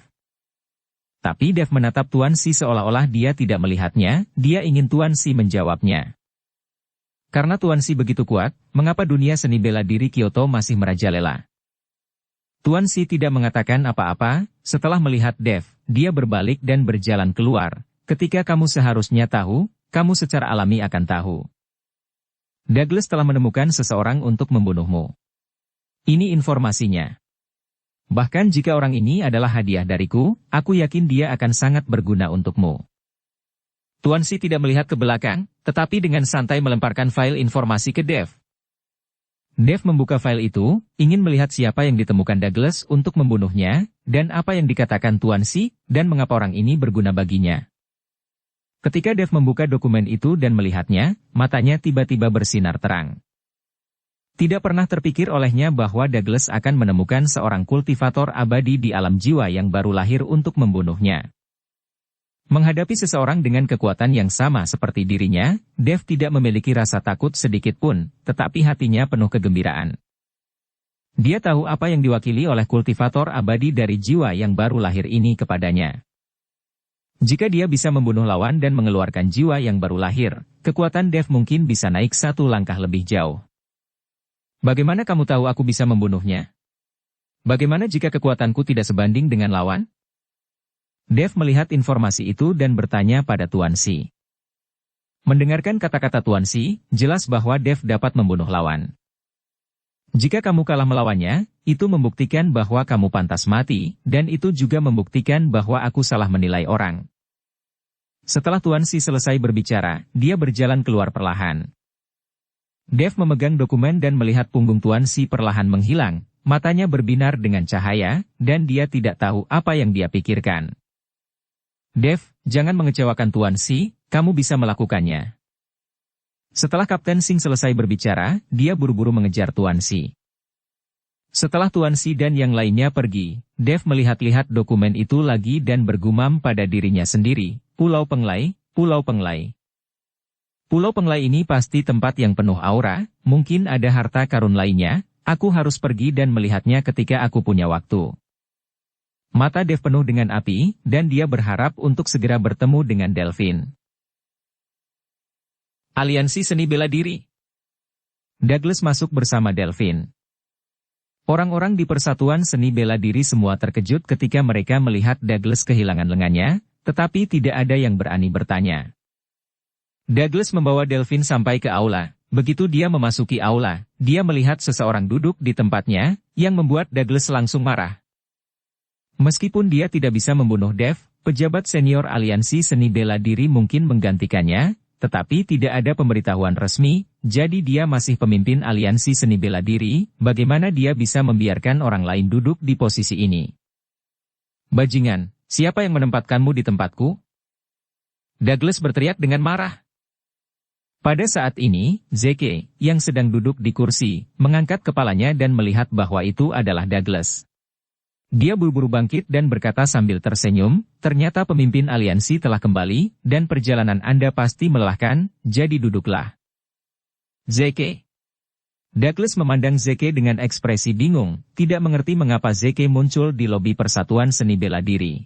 Tapi Dev menatap Tuan Si seolah-olah dia tidak melihatnya, dia ingin Tuan Si menjawabnya. Karena Tuan Si begitu kuat, mengapa dunia seni bela diri Kyoto masih merajalela? Tuan Si tidak mengatakan apa-apa, setelah melihat Dev, dia berbalik dan berjalan keluar. Ketika kamu seharusnya tahu, kamu secara alami akan tahu. Douglas telah menemukan seseorang untuk membunuhmu. Ini informasinya. Bahkan jika orang ini adalah hadiah dariku, aku yakin dia akan sangat berguna untukmu. Tuan Si tidak melihat ke belakang, tetapi dengan santai melemparkan file informasi ke Dev. Dev membuka file itu, ingin melihat siapa yang ditemukan Douglas untuk membunuhnya, dan apa yang dikatakan Tuan Si, dan mengapa orang ini berguna baginya. Ketika Dev membuka dokumen itu dan melihatnya, matanya tiba-tiba bersinar terang. Tidak pernah terpikir olehnya bahwa Douglas akan menemukan seorang kultivator abadi di alam jiwa yang baru lahir untuk membunuhnya. Menghadapi seseorang dengan kekuatan yang sama seperti dirinya, Dev tidak memiliki rasa takut sedikit pun, tetapi hatinya penuh kegembiraan. Dia tahu apa yang diwakili oleh kultivator abadi dari jiwa yang baru lahir ini kepadanya. Jika dia bisa membunuh lawan dan mengeluarkan jiwa yang baru lahir, kekuatan Dev mungkin bisa naik satu langkah lebih jauh. Bagaimana kamu tahu aku bisa membunuhnya? Bagaimana jika kekuatanku tidak sebanding dengan lawan? Dev melihat informasi itu dan bertanya pada Tuan Si. Mendengarkan kata-kata Tuan Si, jelas bahwa Dev dapat membunuh lawan. Jika kamu kalah melawannya, itu membuktikan bahwa kamu pantas mati, dan itu juga membuktikan bahwa aku salah menilai orang. Setelah Tuan Si selesai berbicara, dia berjalan keluar perlahan. Dev memegang dokumen dan melihat punggung Tuan Si perlahan menghilang, matanya berbinar dengan cahaya, dan dia tidak tahu apa yang dia pikirkan. Dev, jangan mengecewakan Tuan Si, kamu bisa melakukannya. Setelah Kapten Singh selesai berbicara, dia buru-buru mengejar Tuan Si. Setelah Tuan Si dan yang lainnya pergi, Dev melihat-lihat dokumen itu lagi dan bergumam pada dirinya sendiri, Pulau Penglai, Pulau Penglai. Pulau Penglai ini pasti tempat yang penuh aura, mungkin ada harta karun lainnya, aku harus pergi dan melihatnya ketika aku punya waktu. Mata Dev penuh dengan api, dan dia berharap untuk segera bertemu dengan Delphine. Aliansi Seni Bela Diri. Douglas masuk bersama Delphine. Orang-orang di Persatuan Seni Bela Diri semua terkejut ketika mereka melihat Douglas kehilangan lengannya, tetapi tidak ada yang berani bertanya. Douglas membawa Delphine sampai ke aula. Begitu dia memasuki aula, dia melihat seseorang duduk di tempatnya, yang membuat Douglas langsung marah. Meskipun dia tidak bisa membunuh Dev, pejabat senior aliansi seni bela diri mungkin menggantikannya, tetapi tidak ada pemberitahuan resmi, jadi dia masih pemimpin aliansi seni bela diri, bagaimana dia bisa membiarkan orang lain duduk di posisi ini? Bajingan, siapa yang menempatkanmu di tempatku? Douglas berteriak dengan marah. Pada saat ini, Zeke, yang sedang duduk di kursi, mengangkat kepalanya dan melihat bahwa itu adalah Douglas. Dia buru-buru bangkit dan berkata sambil tersenyum, ternyata pemimpin aliansi telah kembali, dan perjalanan Anda pasti melelahkan, jadi duduklah. Zeke. Douglas memandang Zeke dengan ekspresi bingung, tidak mengerti mengapa Zeke muncul di lobi Persatuan Seni Bela Diri.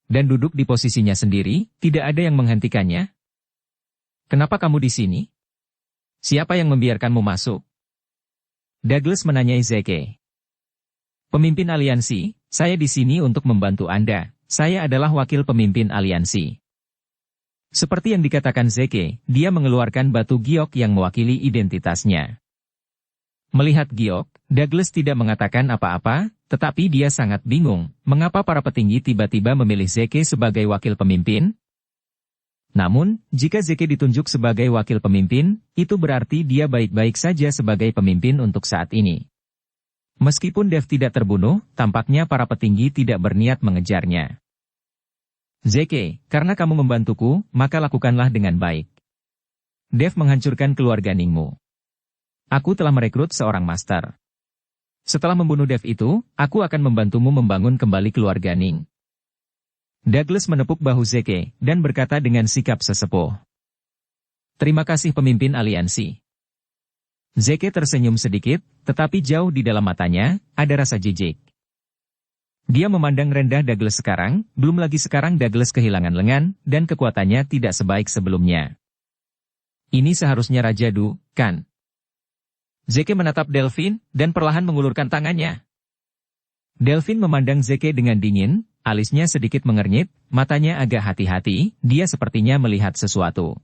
Dan duduk di posisinya sendiri, tidak ada yang menghentikannya. Kenapa kamu di sini? Siapa yang membiarkanmu masuk? Douglas menanyai Zeke. Pemimpin aliansi, saya di sini untuk membantu Anda. Saya adalah wakil pemimpin aliansi. Seperti yang dikatakan Zeke, dia mengeluarkan batu giok yang mewakili identitasnya. Melihat giok, Douglas tidak mengatakan apa-apa, tetapi dia sangat bingung, mengapa para petinggi tiba-tiba memilih Zeke sebagai wakil pemimpin? Namun, jika Zeke ditunjuk sebagai wakil pemimpin, itu berarti dia baik-baik saja sebagai pemimpin untuk saat ini. Meskipun Dev tidak terbunuh, tampaknya para petinggi tidak berniat mengejarnya. Zeke, karena kamu membantuku, maka lakukanlah dengan baik. Dev menghancurkan keluarga Ningmu. Aku telah merekrut seorang master. Setelah membunuh Dev itu, aku akan membantumu membangun kembali keluarga Ning. Douglas menepuk bahu Zeke, dan berkata dengan sikap sesepuh. Terima kasih pemimpin aliansi. Zeke tersenyum sedikit, tetapi jauh di dalam matanya, ada rasa jijik. Dia memandang rendah Douglas sekarang, belum lagi sekarang Douglas kehilangan lengan, dan kekuatannya tidak sebaik sebelumnya. Ini seharusnya Raja Du, kan? Zeke menatap Delphine, dan perlahan mengulurkan tangannya. Delphine memandang Zeke dengan dingin, alisnya sedikit mengernyit, matanya agak hati-hati, dia sepertinya melihat sesuatu.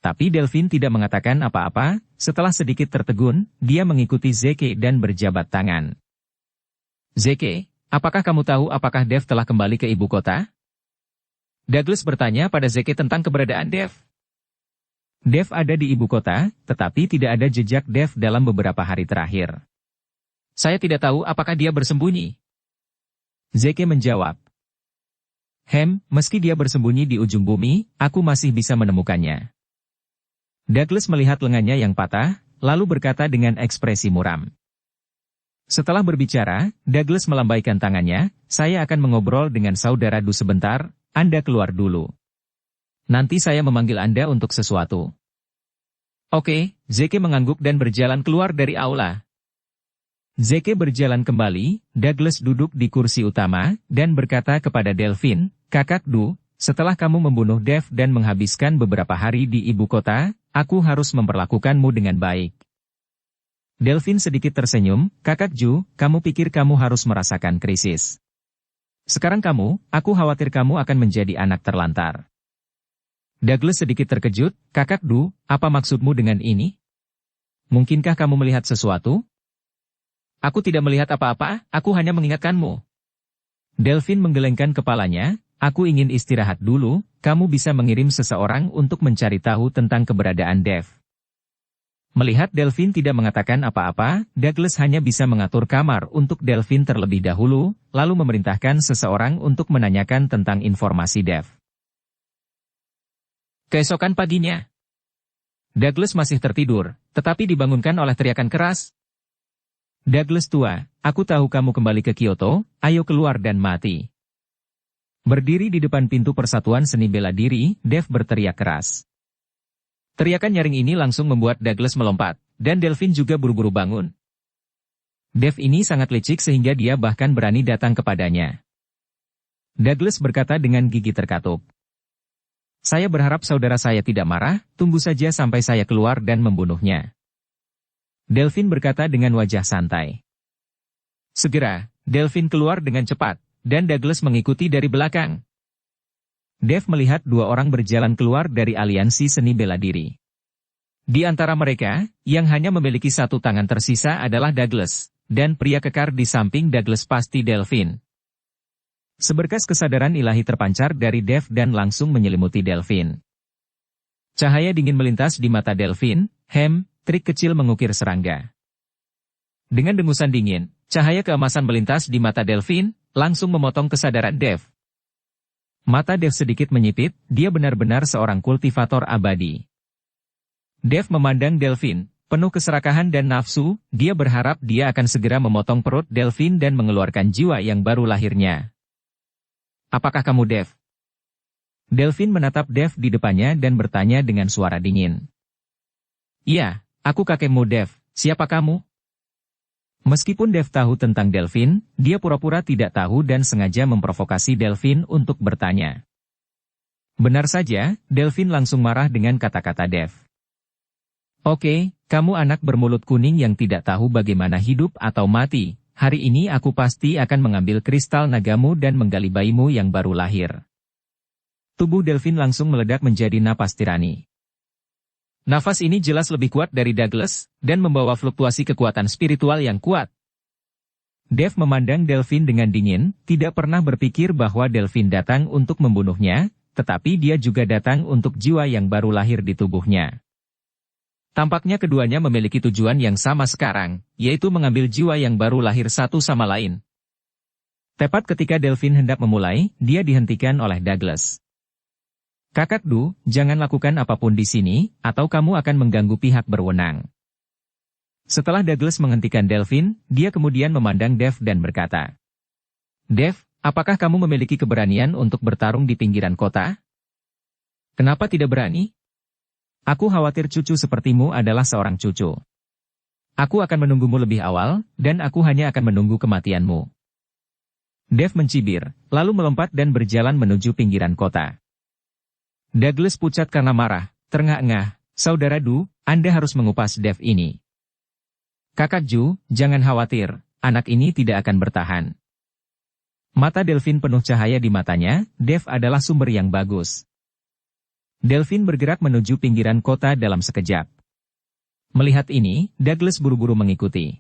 Tapi Delphine tidak mengatakan apa-apa, setelah sedikit tertegun, dia mengikuti Zeke dan berjabat tangan. Zeke, apakah kamu tahu apakah Dev telah kembali ke ibu kota? Douglas bertanya pada Zeke tentang keberadaan Dev. Dev ada di ibu kota, tetapi tidak ada jejak Dev dalam beberapa hari terakhir. Saya tidak tahu apakah dia bersembunyi. Zeke menjawab. Meski dia bersembunyi di ujung bumi, aku masih bisa menemukannya. Douglas melihat lengannya yang patah, lalu berkata dengan ekspresi muram. Setelah berbicara, Douglas melambaikan tangannya, saya akan mengobrol dengan saudara Du sebentar, Anda keluar dulu. Nanti saya memanggil Anda untuk sesuatu. Oke, Zeke mengangguk dan berjalan keluar dari aula. Zeke berjalan kembali, Douglas duduk di kursi utama, dan berkata kepada Delphine, Kakak Du, setelah kamu membunuh Dev dan menghabiskan beberapa hari di ibu kota, aku harus memperlakukanmu dengan baik. Delphine sedikit tersenyum, Kakak Ju, kamu pikir kamu harus merasakan krisis. Sekarang aku khawatir kamu akan menjadi anak terlantar. Douglas sedikit terkejut, Kakak Du, apa maksudmu dengan ini? Mungkinkah kamu melihat sesuatu? Aku tidak melihat apa-apa, aku hanya mengingatkanmu. Delphine menggelengkan kepalanya, aku ingin istirahat dulu, kamu bisa mengirim seseorang untuk mencari tahu tentang keberadaan Dev. Melihat Delphine tidak mengatakan apa-apa, Douglas hanya bisa mengatur kamar untuk Delphine terlebih dahulu, lalu memerintahkan seseorang untuk menanyakan tentang informasi Dev. Keesokan paginya, Douglas masih tertidur, tetapi dibangunkan oleh teriakan keras. Douglas tua, aku tahu kamu kembali ke Kyoto, ayo keluar dan mati. Berdiri di depan pintu Persatuan Seni Bela Diri, Dev berteriak keras. Teriakan nyaring ini langsung membuat Douglas melompat, dan Delphine juga buru-buru bangun. Dev ini sangat licik sehingga dia bahkan berani datang kepadanya. Douglas berkata dengan gigi terkatup. Saya berharap saudara saya tidak marah, tunggu saja sampai saya keluar dan membunuhnya. Delphine berkata dengan wajah santai. Segera, Delphine keluar dengan cepat, dan Douglas mengikuti dari belakang. Dev melihat dua orang berjalan keluar dari aliansi seni bela diri. Di antara mereka, yang hanya memiliki satu tangan tersisa adalah Douglas, dan pria kekar di samping Douglas pasti Delphine. Seberkas kesadaran ilahi terpancar dari Dev dan langsung menyelimuti Delphine. Cahaya dingin melintas di mata Delphine, trik kecil mengukir serangga. Dengan dengusan dingin, cahaya keemasan melintas di mata Delphine, langsung memotong kesadaran Dev. Mata Dev sedikit menyipit, dia benar-benar seorang kultivator abadi. Dev memandang Delphine, penuh keserakahan dan nafsu, dia berharap dia akan segera memotong perut Delphine dan mengeluarkan jiwa yang baru lahirnya. Apakah kamu Dev? Delphine menatap Dev di depannya dan bertanya dengan suara dingin. Iya, aku kakekmu Dev, siapa kamu? Meskipun Dev tahu tentang Delphine, dia pura-pura tidak tahu dan sengaja memprovokasi Delphine untuk bertanya. Benar saja, Delphine langsung marah dengan kata-kata Dev. Oke, kamu anak bermulut kuning yang tidak tahu bagaimana hidup atau mati. Hari ini aku pasti akan mengambil kristal nagamu dan menggali bayimu yang baru lahir. Tubuh Delphine langsung meledak menjadi napas tirani. Nafas ini jelas lebih kuat dari Douglas, dan membawa fluktuasi kekuatan spiritual yang kuat. Dev memandang Delphine dengan dingin, tidak pernah berpikir bahwa Delphine datang untuk membunuhnya, tetapi dia juga datang untuk jiwa yang baru lahir di tubuhnya. Tampaknya keduanya memiliki tujuan yang sama sekarang, yaitu mengambil jiwa yang baru lahir satu sama lain. Tepat ketika Delphine hendak memulai, dia dihentikan oleh Douglas. Kakak Du, jangan lakukan apapun di sini, atau kamu akan mengganggu pihak berwenang. Setelah Douglas menghentikan Delphine, dia kemudian memandang Dev dan berkata, Dev, apakah kamu memiliki keberanian untuk bertarung di pinggiran kota? Kenapa tidak berani? Aku khawatir cucu sepertimu adalah seorang cucu. Aku akan menunggumu lebih awal, dan aku hanya akan menunggu kematianmu. Dev mencibir, lalu melompat dan berjalan menuju pinggiran kota. Douglas pucat karena marah, terengah-engah, Saudara Du, Anda harus mengupas Dev ini. Kakak Ju, jangan khawatir, anak ini tidak akan bertahan. Mata Delphine penuh cahaya di matanya, Dev adalah sumber yang bagus. Delphine bergerak menuju pinggiran kota dalam sekejap. Melihat ini, Douglas buru-buru mengikuti.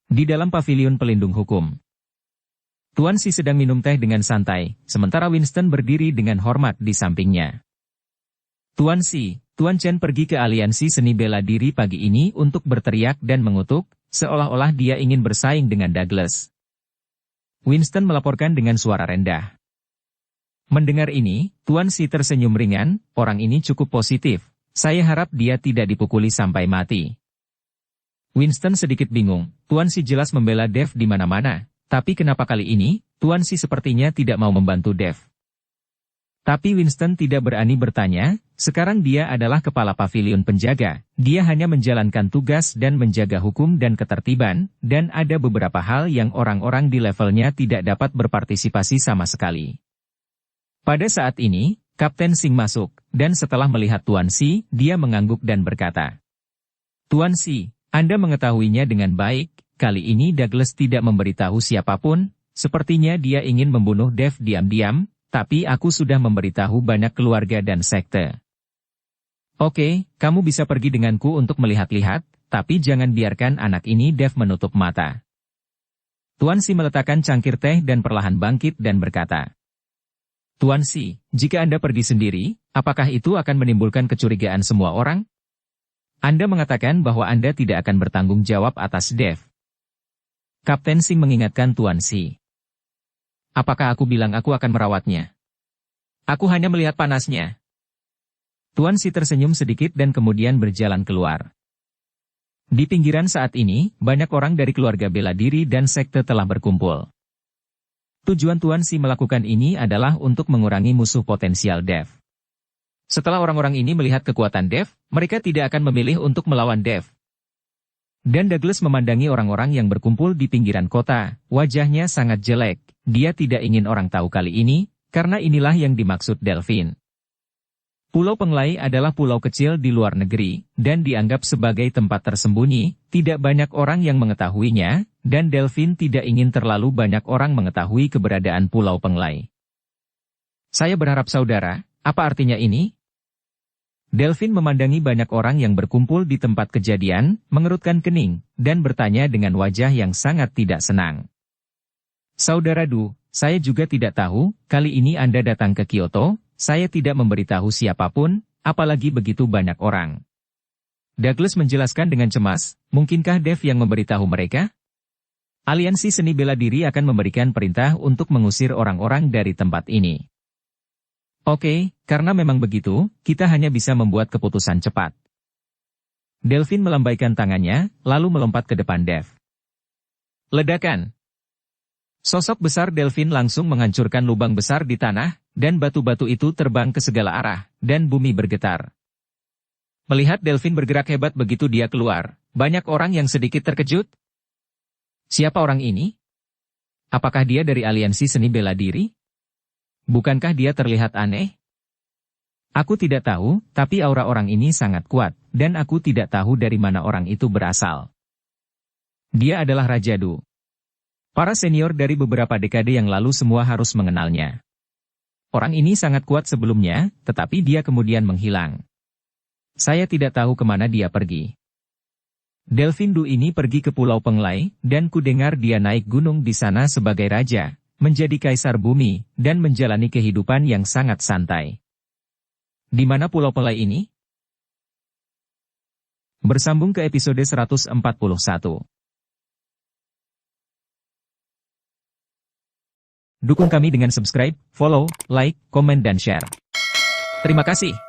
Di dalam paviliun pelindung hukum. Tuan Si sedang minum teh dengan santai, sementara Winston berdiri dengan hormat di sampingnya. Tuan Si, Tuan Chen pergi ke aliansi seni bela diri pagi ini untuk berteriak dan mengutuk, seolah-olah dia ingin bersaing dengan Douglas. Winston melaporkan dengan suara rendah. Mendengar ini, Tuan Si tersenyum ringan, orang ini cukup positif, saya harap dia tidak dipukuli sampai mati. Winston sedikit bingung, Tuan Si jelas membela Dev di mana-mana, tapi kenapa kali ini, Tuan Si sepertinya tidak mau membantu Dev. Tapi Winston tidak berani bertanya, sekarang dia adalah kepala pavilion penjaga, dia hanya menjalankan tugas dan menjaga hukum dan ketertiban, dan ada beberapa hal yang orang-orang di levelnya tidak dapat berpartisipasi sama sekali. Pada saat ini, Kapten Singh masuk, dan setelah melihat Tuan Si, dia mengangguk dan berkata, Tuan Si, Anda mengetahuinya dengan baik, kali ini Douglas tidak memberitahu siapapun, sepertinya dia ingin membunuh Dev diam-diam, tapi aku sudah memberitahu banyak keluarga dan sekte. Oke, kamu bisa pergi denganku untuk melihat-lihat, tapi jangan biarkan anak ini Dev menutup mata. Tuan Si meletakkan cangkir teh dan perlahan bangkit dan berkata, Tuan Si, jika Anda pergi sendiri, apakah itu akan menimbulkan kecurigaan semua orang? Anda mengatakan bahwa Anda tidak akan bertanggung jawab atas Dev. Kapten Singh mengingatkan Tuan Si. Apakah aku bilang aku akan merawatnya? Aku hanya melihat panasnya. Tuan Si tersenyum sedikit dan kemudian berjalan keluar. Di pinggiran saat ini, banyak orang dari keluarga bela diri dan sekte telah berkumpul. Tujuan Tuan Si melakukan ini adalah untuk mengurangi musuh potensial Dev. Setelah orang-orang ini melihat kekuatan Dev, mereka tidak akan memilih untuk melawan Dev. Dan Douglas memandangi orang-orang yang berkumpul di pinggiran kota, wajahnya sangat jelek, dia tidak ingin orang tahu kali ini, karena inilah yang dimaksud Delphine. Pulau Penglai adalah pulau kecil di luar negeri, dan dianggap sebagai tempat tersembunyi, tidak banyak orang yang mengetahuinya, dan Delphine tidak ingin terlalu banyak orang mengetahui keberadaan Pulau Penglai. Saya berharap saudara, apa artinya ini? Delphine memandangi banyak orang yang berkumpul di tempat kejadian, mengerutkan kening, dan bertanya dengan wajah yang sangat tidak senang. Saudara Du, saya juga tidak tahu, kali ini Anda datang ke Kyoto, saya tidak memberitahu siapapun, apalagi begitu banyak orang. Douglas menjelaskan dengan cemas, mungkinkah Dev yang memberitahu mereka? Aliansi seni bela diri akan memberikan perintah untuk mengusir orang-orang dari tempat ini. Oke, karena memang begitu, kita hanya bisa membuat keputusan cepat. Delvin melambaikan tangannya, lalu melompat ke depan Dev. Ledakan. Sosok besar Delvin langsung menghancurkan lubang besar di tanah, dan batu-batu itu terbang ke segala arah, dan bumi bergetar. Melihat Delvin bergerak hebat begitu dia keluar, banyak orang yang sedikit terkejut. Siapa orang ini? Apakah dia dari aliansi seni bela diri? Bukankah dia terlihat aneh? Aku tidak tahu, tapi aura orang ini sangat kuat, dan aku tidak tahu dari mana orang itu berasal. Dia adalah Raja Du. Para senior dari beberapa dekade yang lalu semua harus mengenalnya. Orang ini sangat kuat sebelumnya, tetapi dia kemudian menghilang. Saya tidak tahu kemana dia pergi. Delvin Du ini pergi ke Pulau Penglai, dan ku dengar dia naik gunung di sana sebagai raja, menjadi kaisar bumi, dan menjalani kehidupan yang sangat santai. Di mana Pulau Penglai ini? Bersambung ke episode 141. Dukung kami dengan subscribe, follow, like, komen dan share. Terima kasih.